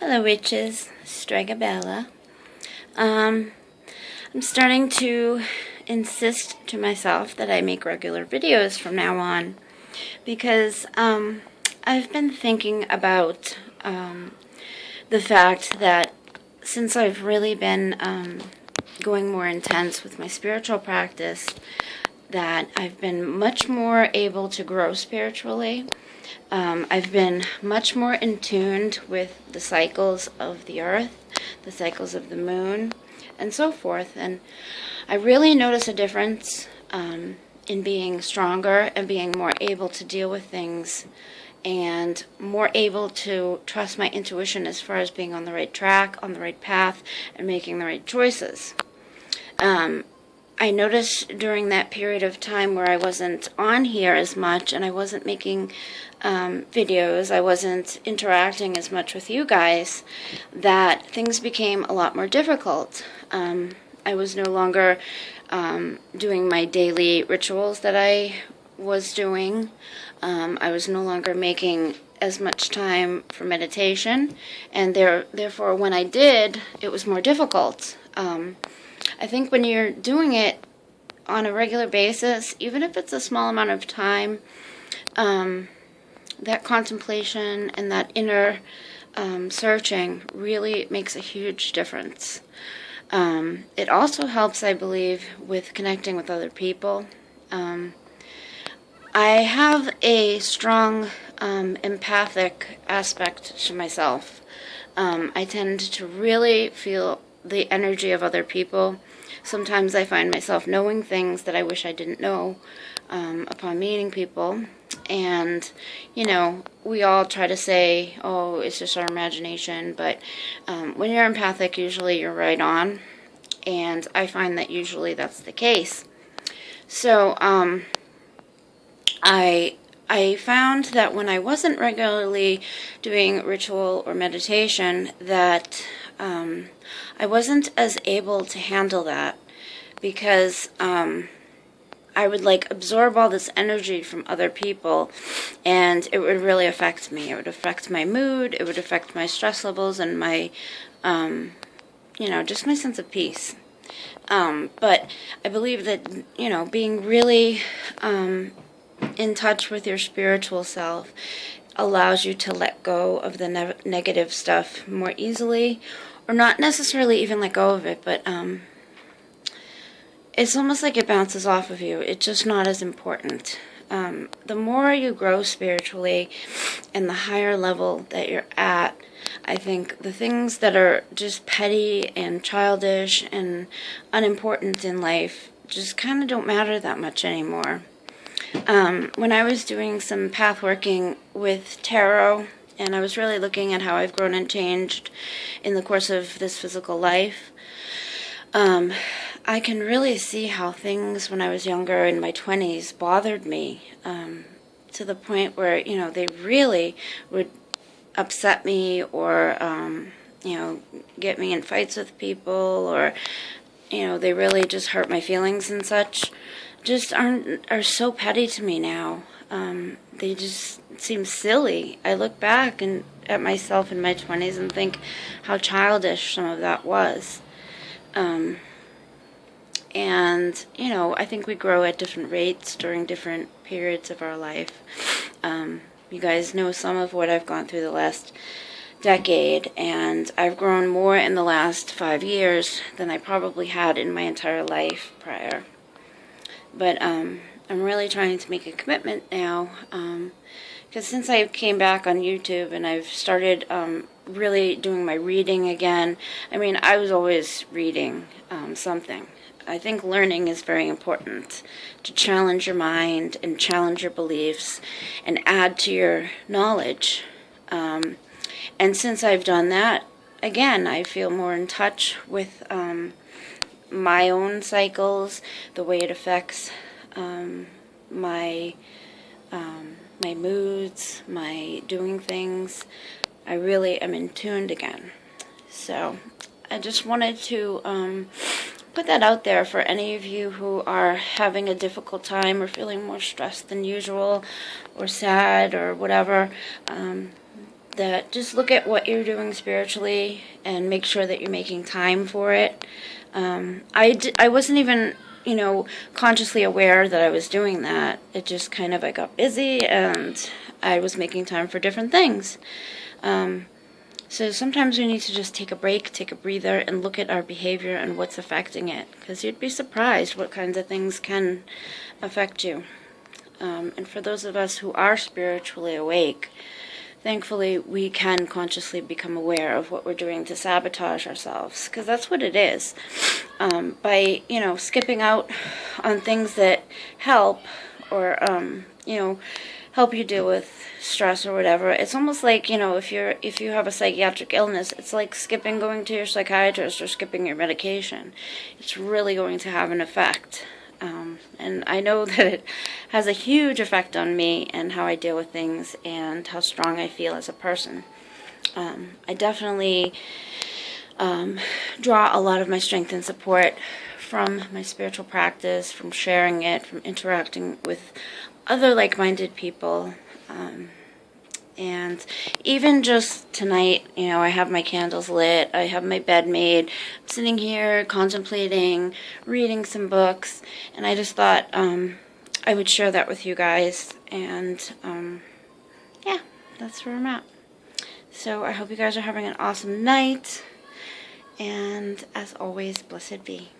Hello witches, Stragabella. I'm starting to insist to myself that I make regular videos from now on because I've been thinking about the fact that since I've really been going more intense with my spiritual practice, that I've been much more able to grow spiritually. I've been much more in tune with the cycles of the earth, the cycles of the moon, and so forth. And I really notice a difference in being stronger and being more able to deal with things and more able to trust my intuition as far as being on the right track, on the right path, and making the right choices. I noticed during that period of time where I wasn't on here as much and I wasn't making videos, I wasn't interacting as much with you guys, that things became a lot more difficult. I was no longer doing my daily rituals that I was doing. I was no longer making as much time for meditation, and therefore when I did, it was more difficult. I think when you're doing it on a regular basis, even if it's a small amount of time, that contemplation and that inner searching really makes a huge difference. It also helps, I believe, with connecting with other people. I have a strong empathic aspect to myself. I tend to really feel the energy of other people. Sometimes I find myself knowing things that I wish I didn't know upon meeting people. And, you know, we all try to say, oh, it's just our imagination. But when you're empathic, usually you're right on. And I find that usually that's the case. So I found that when I wasn't regularly doing ritual or meditation, that I wasn't as able to handle that because I would absorb all this energy from other people, and it would really affect me. It would affect my mood, it would affect my stress levels and my, just my sense of peace. But I believe that, being really in touch with your spiritual self allows you to let go of the negative stuff more easily, or not necessarily even let go of it, but it's almost like it bounces off of you. It's just not as important. The more you grow spiritually and the higher level that you're at, I think the things that are just petty and childish and unimportant in life just kind of don't matter that much anymore. When I was doing some path working with tarot, and I was really looking at how I've grown and changed in the course of this physical life, I can really see how things when I was younger in my 20s bothered me to the point where, they really would upset me or, get me in fights with people, or, they really just hurt my feelings and such. Just are so petty to me now. They just seem silly. I look back at myself in my 20s and think how childish some of that was. And, I think we grow at different rates during different periods of our life. You guys know some of what I've gone through the last decade, and I've grown more in the last 5 years than I probably had in my entire life prior. But I'm really trying to make a commitment now, because since I came back on YouTube and I've started really doing my reading again, I was always reading something. I think learning is very important, to challenge your mind and challenge your beliefs and add to your knowledge. And since I've done that, again, I feel more in touch with my own cycles, the way it affects my moods, my doing things. I really am in tune again. So I just wanted to put that out there for any of you who are having a difficult time or feeling more stressed than usual or sad or whatever. that just look at what you're doing spiritually and make sure that you're making time for it. I wasn't even, consciously aware that I was doing that. It just kind of, I got busy and I was making time for different things. So sometimes we need to just take a break, take a breather, and look at our behavior and what's affecting it. Because you'd be surprised what kinds of things can affect you. And for those of us who are spiritually awake, thankfully we can consciously become aware of what we're doing to sabotage ourselves. Because that's what it is. By, skipping out on things that help or, help you deal with stress or whatever. It's almost like, if you have a psychiatric illness, it's like skipping going to your psychiatrist or skipping your medication. It's really going to have an effect. And I know that it has a huge effect on me and how I deal with things and how strong I feel as a person. I definitely draw a lot of my strength and support from my spiritual practice, from sharing it, from interacting with other like-minded people, and even just tonight, I have my candles lit, I have my bed made, I'm sitting here contemplating, reading some books, and I just thought I would share that with you guys, and yeah, that's where I'm at. So I hope you guys are having an awesome night, and as always, blessed be.